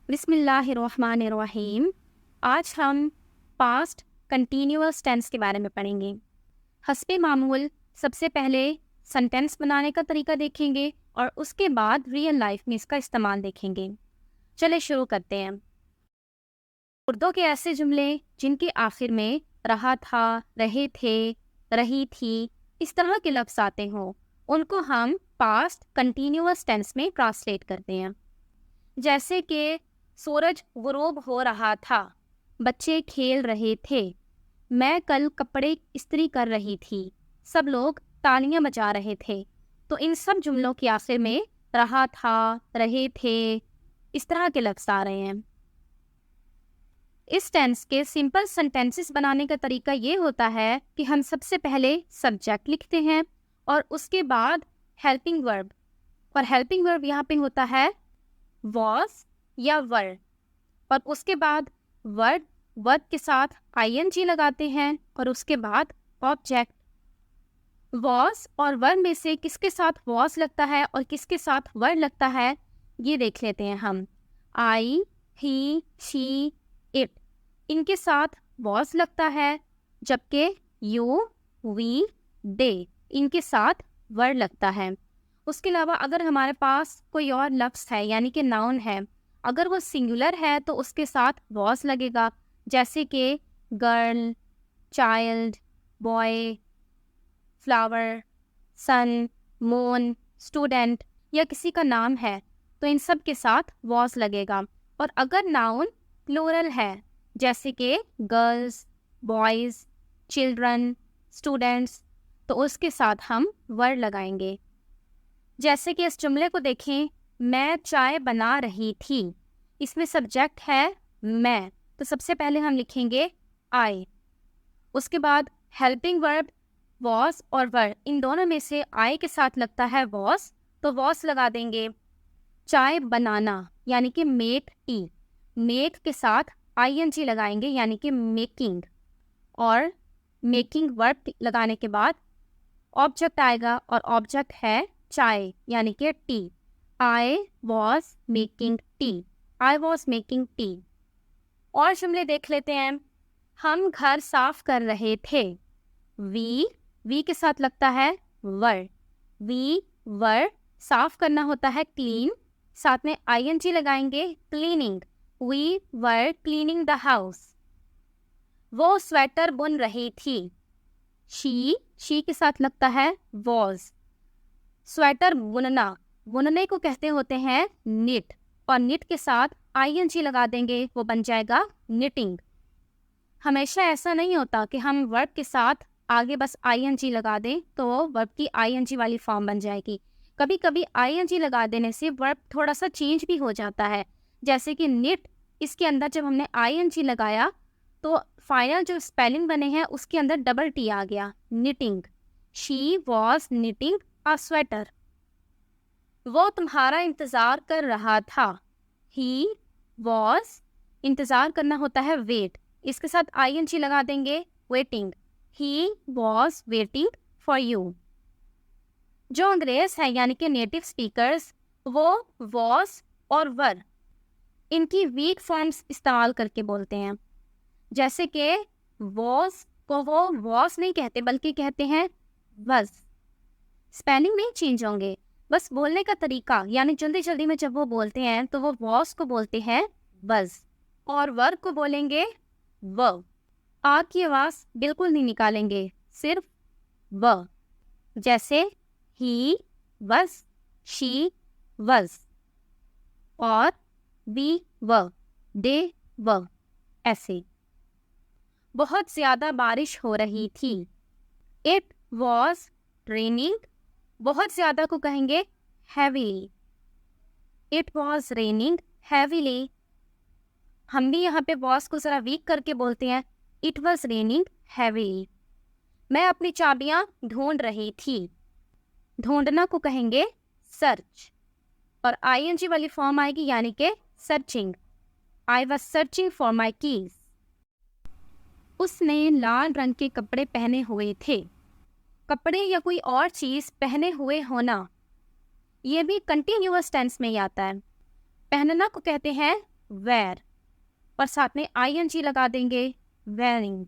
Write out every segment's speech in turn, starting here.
बिस्मिल्लाहिर्रहमानिर्रहीम। आज हम पास्ट कंटिन्यूअस टेंस के बारे में पढ़ेंगे। हस्बे मामूल सबसे पहले सेंटेंस बनाने का तरीका देखेंगे और उसके बाद रियल लाइफ में इसका इस्तेमाल देखेंगे। चले शुरू करते हैं। उर्दू के ऐसे जुमले जिनके आखिर में रहा था, रहे थे, रही थी इस तरह के लफ्ज़ आते हों उनको हम पास्ट कंटिन्यूअस टेंस में ट्रांसलेट करते हैं। जैसे कि सूरज गुरूब हो रहा था, बच्चे खेल रहे थे, मैं कल कपड़े इस्त्री कर रही थी, सब लोग तालियां बजा रहे थे। तो इन सब जुमलों के आखिर में रहा था, रहे थे इस तरह के लफ्ज़ आ रहे हैं। इस टेंस के सिंपल सेंटेंसेस बनाने का तरीका ये होता है कि हम सबसे पहले सब्जेक्ट लिखते हैं और उसके बाद हेल्पिंग वर्ब, और हेल्पिंग वर्ब यहाँ पे होता है was या वर, और उसके बाद वर्ब के साथ ing लगाते हैं और उसके बाद ऑब्जेक्ट। was और वर्ब में से किसके साथ was लगता है और किसके साथ वर लगता है ये देख लेते हैं हम। I, he, she, it इनके साथ was लगता है, जबकि you, we, they इनके साथ वर लगता है। उसके अलावा अगर हमारे पास कोई और लफ्ज़ है यानी कि नाउन है, अगर वो सिंगुलर है तो उसके साथ was लगेगा, जैसे कि गर्ल, चाइल्ड, बॉय, फ्लावर, सन, मून, स्टूडेंट या किसी का नाम है तो इन सब के साथ was लगेगा। और अगर नाउन प्लूरल है जैसे कि गर्ल्स, बॉयज़, चिल्ड्रन, स्टूडेंट्स तो उसके साथ हम वर लगाएंगे। जैसे कि इस जुमले को देखें, मैं चाय बना रही थी, इसमें सब्जेक्ट है मैं, तो सबसे पहले हम लिखेंगे आई। उसके बाद हेल्पिंग वर्ब was और वर इन दोनों में से आई के साथ लगता है was, तो was लगा देंगे। चाय बनाना यानी कि मेक टी, मेक के साथ ing लगाएंगे यानी कि मेकिंग, और मेकिंग वर्ब लगाने के बाद ऑब्जेक्ट आएगा और ऑब्जेक्ट है चाय यानी कि T. I was making tea, I was making tea। और जुमले देख लेते हैं। हम घर साफ कर रहे थे, वी के साथ लगता है वर, वी वर, साफ करना होता है क्लीन, साथ में ing लगाएंगे cleaning, we were cleaning the house. वो स्वेटर बुन रही थी, शी के साथ लगता है was। स्वेटर बुनना, बुनने को कहते होते हैं निट, और निट के साथ ing लगा देंगे, वो बन जाएगा निटिंग। हमेशा ऐसा नहीं होता कि हम वर्ब के साथ आगे बस ing लगा दें तो वो वर्ब की ing वाली फॉर्म बन जाएगी। कभी कभी ing लगा देने से वर्ब थोड़ा सा चेंज भी हो जाता है, जैसे कि निट, इसके अंदर जब हमने ing लगाया तो फाइनल जो स्पेलिंग बने हैं उसके अंदर डबल टी आ गया, knitting. She was knitting a sweater. वो तुम्हारा इंतज़ार कर रहा था, ही वॉज, इंतज़ार करना होता है वेट, इसके साथ ing लगा देंगे waiting, he was waiting for you. जो अंग्रेज़ हैं यानी कि नेटिव स्पीकर्स, वो वॉज और वर इनकी वीक फॉर्म्स इस्तेमाल करके बोलते हैं। जैसे कि वॉज को वो वॉज नहीं कहते बल्कि कहते हैं वज। स्पेलिंग नहीं चेंज होंगे, बस बोलने का तरीका, यानी जल्दी जल्दी में जब वो बोलते हैं तो वो वॉज को बोलते हैं वज, और वर को बोलेंगे व। आ की आवाज़ बिल्कुल नहीं निकालेंगे, सिर्फ व, जैसे ही वज, शी वज, और वी व, दे व, ऐसे। बहुत ज़्यादा बारिश हो रही थी, इट वॉज रेनिंग, बहुत ज़्यादा को कहेंगे heavily, it was raining heavily. हम भी यहाँ पे वॉज को ज़रा वीक करके बोलते हैं, इट वॉज रेनिंग हैवीली। मैं अपनी चाबियाँ ढूंढ रही थी, ढूंढना को कहेंगे सर्च, और ing वाली फॉर्म आएगी यानी कि searching, I was searching for my keys. उसने लाल रंग के कपड़े पहने हुए थे, कपड़े या कोई और चीज़ पहने हुए होना, ये भी कंटिन्यूअस टेंस में ही आता है। पहनना को कहते हैं वेयर, और साथ में ing लगा देंगे, wearing.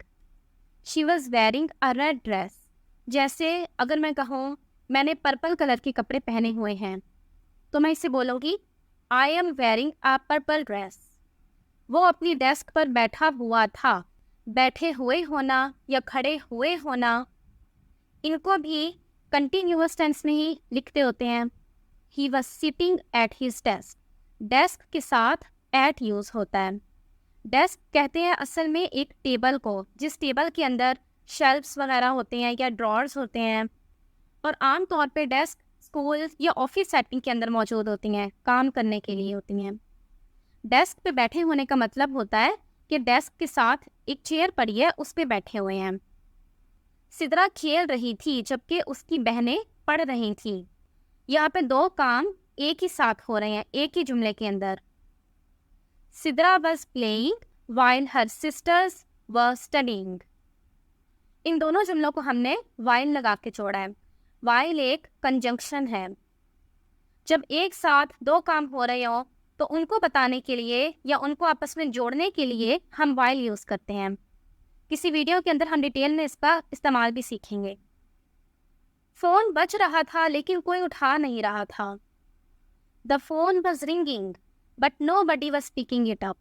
She was wearing a red dress. जैसे अगर मैं कहूँ मैंने पर्पल कलर के कपड़े पहने हुए हैं, तो मैं इसे बोलूँगी I am wearing a purple dress. वो अपनी डेस्क पर बैठा हुआ था। बैठे हुए होना या खड़े हुए होना, इनको भी कंटिन्यूअस टेंस में ही लिखते होते हैं। He was sitting at his desk. Desk के साथ एट यूज़ होता है। डेस्क कहते हैं असल में एक टेबल को, जिस टेबल के अंदर शेल्फ्स वगैरह होते हैं या ड्रॉर्स होते हैं, और आम तौर पे डेस्क स्कूल या ऑफिस सेटिंग के अंदर मौजूद होती हैं, काम करने के लिए होती हैं। डेस्क पे बैठे होने का मतलब होता है कि डेस्क के साथ एक चेयर पड़ी है, उस पे बैठे हुए हैं। सिद्रा खेल रही थी जबकि उसकी बहनें पढ़ रही थी। यहाँ पे दो काम एक ही साथ हो रहे हैं एक ही जुमले के अंदर। Sidra was playing while her sisters were studying. इन दोनों जुमलों को हमने वाइल लगा के जोड़ा है। वाइल एक कंजंक्शन है। जब एक साथ दो काम हो रहे हो तो उनको बताने के लिए या उनको आपस में जोड़ने के लिए हम वाइल यूज़ करते हैं। किसी वीडियो के अंदर हम डिटेल में इसका इस्तेमाल भी सीखेंगे। फ़ोन बज रहा था लेकिन कोई उठा नहीं रहा था। The phone was ringing but nobody was picking it up.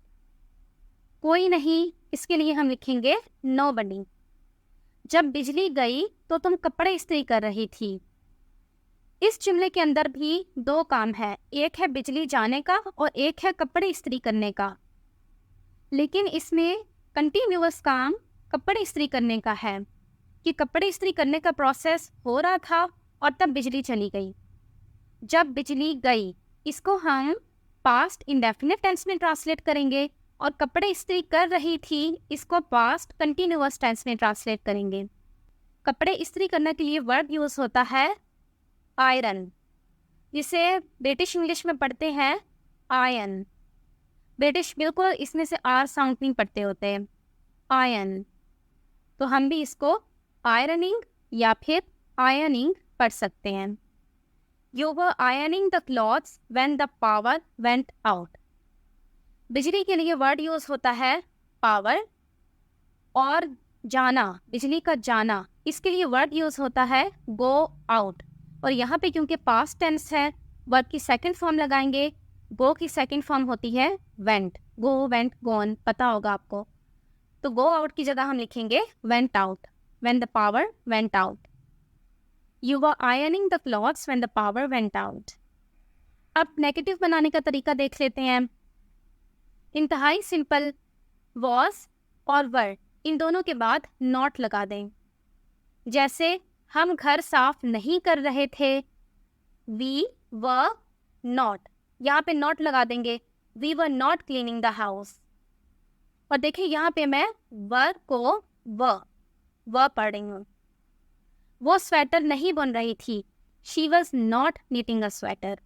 कोई नहीं, इसके लिए हम लिखेंगे नोबडी। जब बिजली गई तो तुम कपड़े इस्त्री कर रही थी। इस जुमले के अंदर भी दो काम है, एक है बिजली जाने का और एक है कपड़े इस्त्री करने का, लेकिन इसमें कंटिन्यूअस काम कपड़े इस्त्री करने का है कि कपड़े इस्त्री करने का प्रोसेस हो रहा था और तब बिजली चली गई। जब बिजली गई, इसको हम पास्ट इंडेफिनिट टेंस में ट्रांसलेट करेंगे और कपड़े इस्त्री कर रही थी, इसको पास्ट कंटिन्यूअस टेंस में ट्रांसलेट करेंगे। कपड़े इस्त्री करने के लिए वर्ब यूज़ होता है आयरन, जिसे ब्रिटिश इंग्लिश में पढ़ते हैं आयन। ब्रिटिश बिल्कुल इसमें से आर साउंड नहीं पढ़ते होते, आयन। तो हम भी इसको आयरनिंग या फिर आयनिंग पढ़ सकते हैं। You were ironing the clothes when the power went out. बिजली के लिए वर्ड यूज़ होता है पावर, और जाना, बिजली का जाना, इसके लिए वर्ड यूज़ होता है गो आउट। और यहाँ पे क्योंकि पास्ट टेंस है, वर्ब की सेकंड फॉर्म लगाएंगे। गो की सेकंड फॉर्म होती है वेंट। गो, वेंट, गोन, पता होगा आपको। तो गो आउट की जगह हम लिखेंगे went out, when the power went out. You were ironing the clothes when the power went out. अब नेगेटिव बनाने का तरीका देख लेते हैं। इंतहाई सिंपल, was और were इन दोनों के बाद नॉट लगा दें। जैसे हम घर साफ नहीं कर रहे थे, we were not, यहाँ पे नॉट लगा देंगे, we were not cleaning the house। और देखिए यहाँ पे मैं were को वह पढ़ रही हूँ। वो स्वेटर नहीं बुन रही थी, she was not knitting a sweater।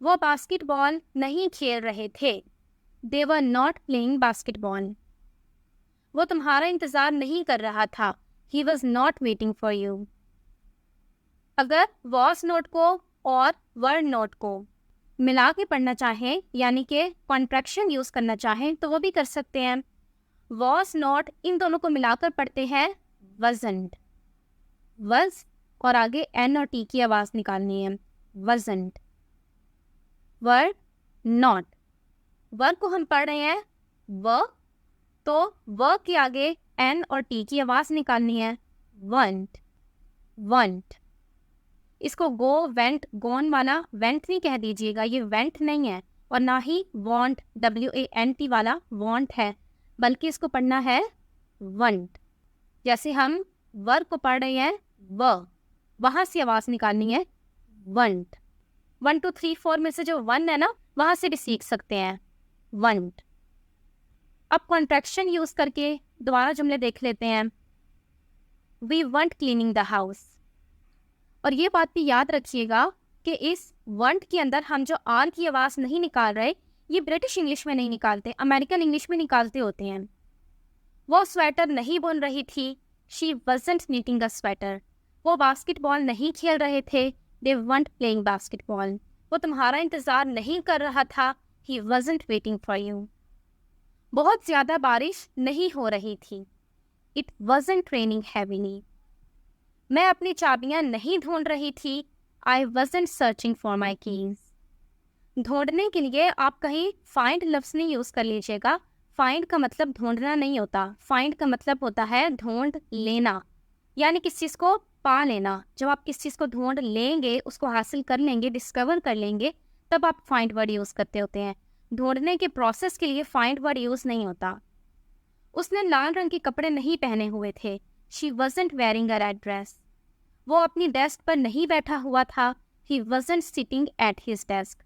वो बास्केटबॉल नहीं खेल रहे थे, they were not playing basketball. वो तुम्हारा इंतज़ार नहीं कर रहा था, he was not waiting for you. अगर वॉज नोट को और वर नोट को मिला के पढ़ना चाहें, यानी कि कॉन्ट्रैक्शन यूज़ करना चाहें, तो वो भी कर सकते हैं। वॉज नॉट इन दोनों को मिलाकर पढ़ते हैं वजंट। वज और आगे एन और टी की आवाज़ निकालनी है, वजंट। वर नॉट, वर को हम पढ़ रहे हैं व, तो व के आगे एन और टी की आवाज़ निकालनी है, वंट, वंट। इसको गो, वेंट, गोन वाला वेंट नहीं कह दीजिएगा, ये वेंट नहीं है, और ना ही वॉन्ट, WANT वाला वॉन्ट है, बल्कि इसको पढ़ना है वंट। जैसे हम वर को पढ़ रहे हैं व, वहाँ से आवाज़ निकालनी है वंट। 1 2 3 4 में से जो 1 है ना, वहाँ से भी सीख सकते हैं वंट। अब कॉन्ट्रैक्शन यूज़ करके दोबारा जुमले देख लेते हैं। We want cleaning the house. और ये बात भी याद रखिएगा कि इस वंट के अंदर हम जो आर की आवाज़ नहीं निकाल रहे, ये ब्रिटिश इंग्लिश में नहीं निकालते, अमेरिकन इंग्लिश में निकालते होते हैं। वो स्वेटर नहीं बुन रही थी, शी वज़न्ट नीटिंग अ स्वेटर। वो बास्केटबॉल नहीं खेल रहे थे, दे वंट प्लेइंग बास्केटबॉल। वो तुम्हारा इंतज़ार नहीं कर रहा था, ही wasn't waiting for you. बहुत ज़्यादा बारिश नहीं हो रही थी. It wasn't raining heavily. मैं अपनी चाबियां नहीं ढूंढ रही थी. I wasn't searching for my keys. ढूंढने के लिए आप कहीं find लफ्ज़ नहीं यूज़ कर लीजिएगा. find का मतलब ढूंढना नहीं होता. find का मतलब होता है ढूंढ लेना, यानी किसी चीज़ को पा लेना. जब आप किसी चीज़ को ढूंढ लेंगे, उसको हासिल कर लेंगे, डिस्कवर कर लेंगे, तब आप find वर्ड यूज़ करते होते हैं. ढूंढने के प्रोसेस के लिए find वर्ड यूज़ नहीं होता. उसने लाल रंग के कपड़े नहीं पहने हुए थे. She wasn't wearing a red dress. वो अपनी डेस्क पर नहीं बैठा हुआ था. He wasn't sitting at his desk.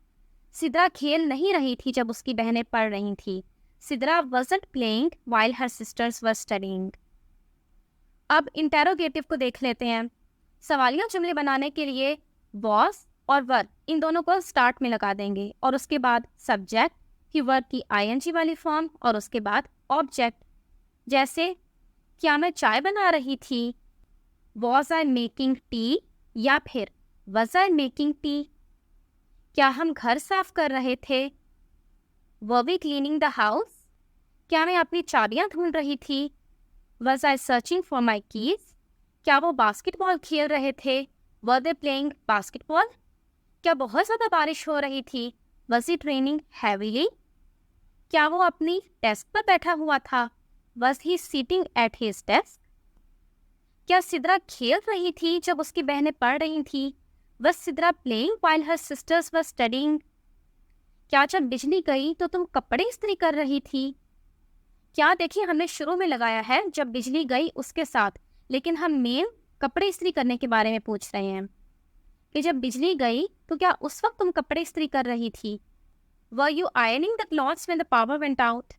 Sidra खेल नहीं रही थी जब उसकी बहनें पढ़ रही थी. Sidra wasn't playing while her sisters were studying. अब इंटेरोगेटिव को देख लेते हैं. सवालिया जुमले बनाने के लिए was और were इन दोनों को स्टार्ट में लगा देंगे और उसके बाद सब्जेक्ट, ही वर्ब की ing वाली फॉर्म और उसके बाद ऑब्जेक्ट. जैसे क्या मैं चाय बना रही थी, Was I making tea, या फिर Was I making tea. क्या हम घर साफ कर रहे थे, Were we cleaning the house. क्या मैं अपनी चाबियां ढूंढ रही थी, Was I searching for my keys. क्या वो बास्केटबॉल खेल रहे थे, Were they playing basketball. क्या बहुत ज़्यादा बारिश हो रही थी, Was it raining heavily. क्या वो अपनी डेस्क पर बैठा हुआ था, Was he sitting at his desk. क्या सिद्रा खेल रही थी जब उसकी बहनें पढ़ रही थी, Was Sidra playing while her sisters were studying. क्या जब बिजली गई तो तुम कपड़े इस्त्री कर रही थी. क्या देखिए हमने शुरू में लगाया है जब बिजली गई उसके साथ, लेकिन हम मेन कपड़े इस्त्री करने के बारे में पूछ रहे हैं कि जब बिजली गई तो क्या उस वक्त तुम कपड़े इस्त्री कर रही थी. Were you ironing the clothes when the power went out.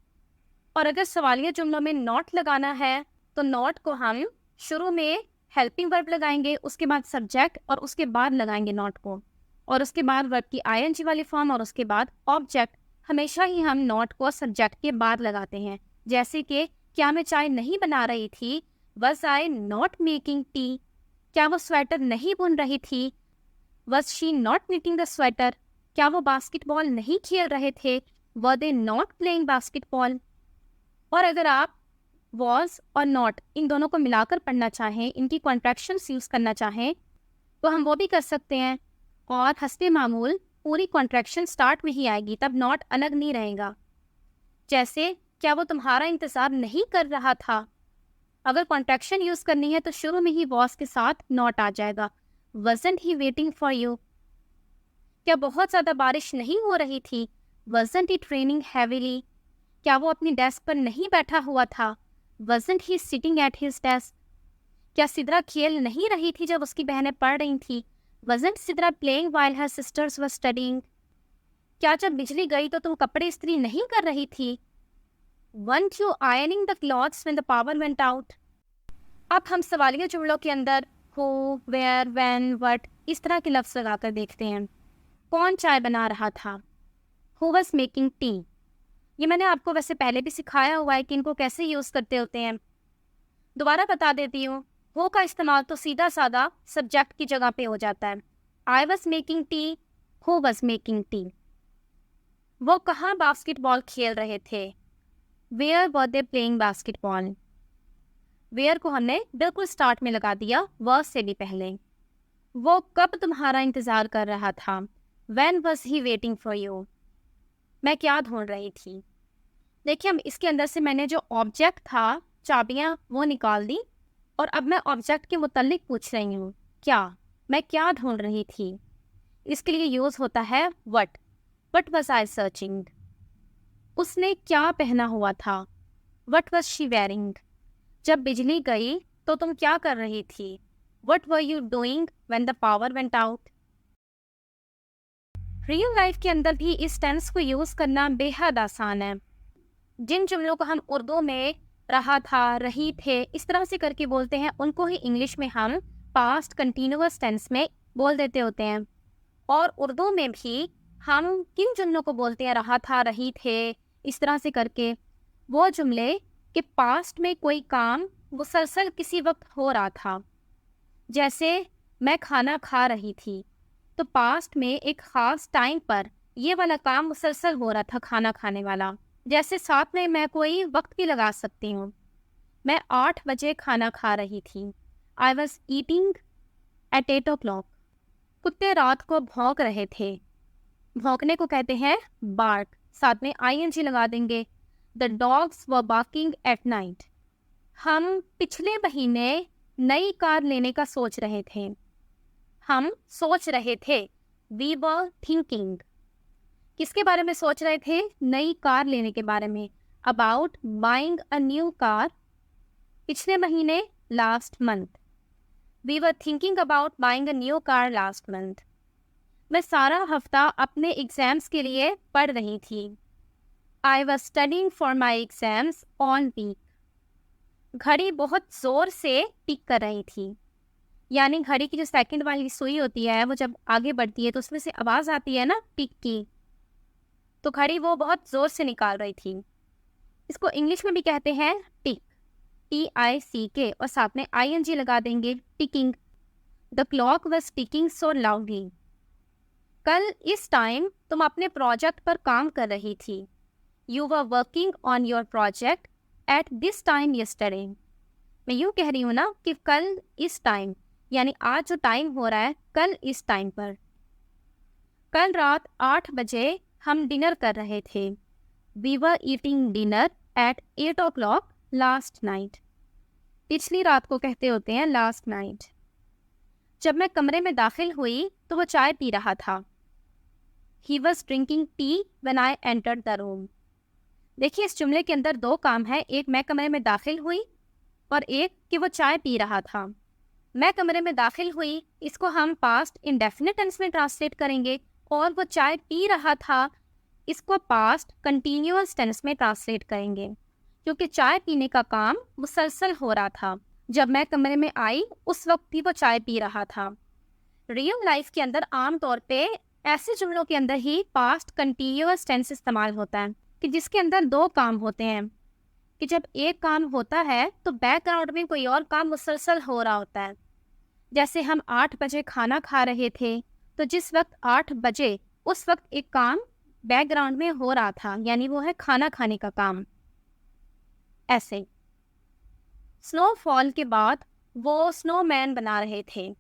और अगर सवालिया जुमलों में नॉट लगाना है तो नॉट को हम शुरू में हेल्पिंग वर्ब लगाएंगे, उसके बाद सब्जेक्ट और उसके बाद लगाएंगे नॉट को, और उसके बाद वर्ब की ing वाली फॉर्म और उसके बाद ऑब्जेक्ट. हमेशा ही हम नॉट को सब्जेक्ट के बाद लगाते हैं. जैसे कि क्या मैं चाय नहीं बना रही थी, Was I not making tea. क्या वो स्वेटर नहीं बुन रही थी, Was she not knitting the sweater. क्या वो बास्केटबॉल नहीं खेल रहे थे, Were they not playing basketball. और अगर आप was और not इन दोनों को मिलाकर पढ़ना चाहें, इनकी कॉन्ट्रैक्शंस यूज़ करना चाहें, तो हम वो भी कर सकते हैं. और हस्बे मामूल पूरी कॉन्ट्रैक्शन स्टार्ट में ही आएगी, तब नॉट अलग नहीं रहेगा. जैसे क्या वो तुम्हारा इंतज़ार नहीं कर रहा था. अगर कॉन्ट्रैक्शन यूज़ करनी है तो शुरू में ही was के साथ नॉट आ जाएगा. Wasn't he waiting for you. क्या बहुत ज़्यादा बारिश नहीं हो रही थी, Wasn't it raining heavily. क्या वो अपनी डेस्क पर नहीं बैठा हुआ था, Wasn't he sitting at his desk. क्या सिद्रा खेल नहीं रही थी जब उसकी बहनें पढ़ रही थी, Wasn't Sidra playing while her sisters were studying. क्या जब बिजली गई तो तुम कपड़े इस्त्री नहीं कर रही थी, Weren't you ironing the clothes when the power went out. अब हम सवालिया जुमलों के अंदर who, where, when, what इस तरह के लफ्ज़ लगाकर देखते हैं. कौन चाय बना रहा था, Who was making tea. ये मैंने आपको वैसे पहले भी सिखाया हुआ है कि इनको कैसे यूज़ करते होते हैं. दोबारा बता देती हूँ. हो का इस्तेमाल तो सीधा साधा सब्जेक्ट की जगह पे हो जाता है. I was making tea, who was making tea. वो कहाँ बास्केटबॉल खेल रहे थे, Where were they playing basketball. Where को हमने बिल्कुल स्टार्ट में लगा दिया, was से भी पहले. वो कब तुम्हारा इंतज़ार कर रहा था, When was he waiting for you. मैं क्या ढूंढ रही थी. देखिए हम इसके अंदर से मैंने जो ऑब्जेक्ट था चाबियाँ वो निकाल दी और अब मैं ऑब्जेक्ट के मुतल्लिक पूछ रही हूँ, क्या मैं क्या ढूंढ रही थी. इसके लिए यूज़ होता है वट वॉज आई सर्चिंग. उसने क्या पहना हुआ था, वट वॉज शी वेयरिंग. जब बिजली गई तो तुम क्या कर रही थी, what were you doing when the power went out. Real life के अंदर भी इस टेंस को यूज़ करना बेहद आसान है. जिन जुमलों को हम उर्दू में रहा था, रही थे इस तरह से करके बोलते हैं, उनको ही इंग्लिश में हम पास्ट कंटिन्यूअस टेंस में बोल देते होते हैं. और उर्दू में भी हम किन जुमलों को बोलते हैं, रहा था, रही थे, इस तरह से करके वो जुमले कि पास्ट में कोई काम मुसलसल किसी वक्त हो रहा था. जैसे मैं खाना खा रही थी, तो पास्ट में एक ख़ास टाइम पर ये वाला काम मुसलसल हो रहा था, खाना खाने वाला। जैसे साथ में मैं कोई वक्त भी लगा सकती हूँ। मैं 8 बजे खाना खा रही थी। I was eating at 8 o'clock। कुत्ते रात को भौंक रहे थे। भौंकने को कहते हैं बार्क, साथ में आईएनजी लगा देंगे। The dogs were barking at night. हम पिछले महीने नई कार लेने का सोच रहे थे। हम सोच रहे थे। We were thinking. किसके बारे में सोच रहे थे? नई कार लेने के बारे में। About buying a new car. पिछले महीने last month. We were thinking about buying a new car last month. मैं सारा हफ्ता अपने एग्जाम्स के लिए पढ़ रही थी। I was studying for my exams all week. घड़ी बहुत जोर से टिक कर रही थी। यानी घड़ी की जो सेकंड वाली सुई होती है वो जब आगे बढ़ती है तो उसमें से आवाज आती है ना, टिक की। तो घड़ी वो बहुत जोर से निकाल रही थी। इसको इंग्लिश में भी कहते हैं टिक, TICK, और साथ में ING लगा देंगे, ticking. The clock was ticking so loudly. कल इस टाइम तुम अपने प्रोजेक्ट पर काम कर रही थी। You were working on your project at this time yesterday. मैं यूँ कह रही हूँ ना कि कल इस टाइम, यानी आज जो टाइम हो रहा है, कल इस टाइम पर। कल रात 8 बजे हम डिनर कर रहे थे। We were eating dinner at 8 o'clock last night. पिछली रात को कहते होते हैं लास्ट नाइट। जब मैं कमरे में दाखिल हुई तो वो चाय पी रहा था। He was drinking tea when I entered the room. देखिए, इस जुमले के अंदर दो काम है, एक मैं कमरे में दाखिल हुई और एक कि वो चाय पी रहा था। मैं कमरे में दाखिल हुई, इसको हम पास्ट इंडेफिनिट टेंस में ट्रांसलेट करेंगे, और वो चाय पी रहा था, इसको पास्ट कंटिन्यूअस टेंस में ट्रांसलेट करेंगे, क्योंकि चाय पीने का काम मुसलसल हो रहा था। जब मैं कमरे में आई उस वक्त भी वो चाय पी रहा था। रियल लाइफ के अंदर आमतौर पे ऐसे जुमलों के अंदर ही पास्ट कंटिन्यूअस टेंस इस्तेमाल होता है कि जिसके अंदर दो काम होते हैं, कि जब एक काम होता है तो बैकग्राउंड में कोई और काम मुसलसल हो रहा होता है। जैसे हम 8 बजे खाना खा रहे थे, तो जिस वक्त 8 बजे उस वक्त एक काम बैकग्राउंड में हो रहा था, यानी वो है खाना खाने का काम। ऐसे स्नोफॉल के बाद वो स्नोमैन बना रहे थे।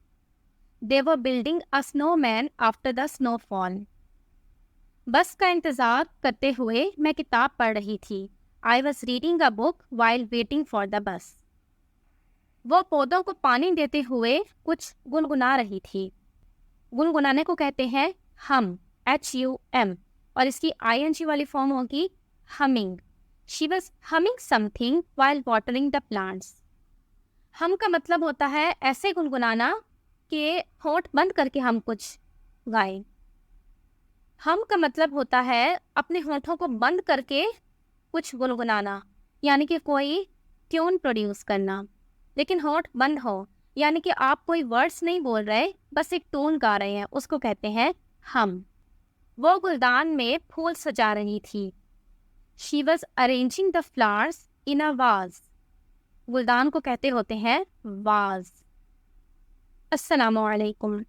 They were building a snowman after the snowfall. Bus का इंतज़ार करते हुए मैं किताब पढ़ रही थी। I was reading a book while waiting for the bus. वो पौधों को पानी देते हुए कुछ गुनगुना रही थी। गुनगुनाने को कहते हैं हम, HUM, और इसकी ING वाली फॉर्म होगी humming. She was humming something while watering the plants. हम का मतलब होता है ऐसे गुनगुनाना कि होंठ बंद करके हम कुछ गाएं। हम का मतलब होता है अपने होठों को बंद करके कुछ गुनगुनाना, यानी कि कोई ट्यून प्रोड्यूस करना, लेकिन होठ बंद हो, यानी कि आप कोई वर्ड्स नहीं बोल रहे, बस एक टोन गा रहे हैं, उसको कहते हैं हम। वो गुलदान में फूल सजा रही थी। She was arranging the flowers in a vase. गुलदान को कहते होते हैं वाज। अस्सलामु अलैकुम।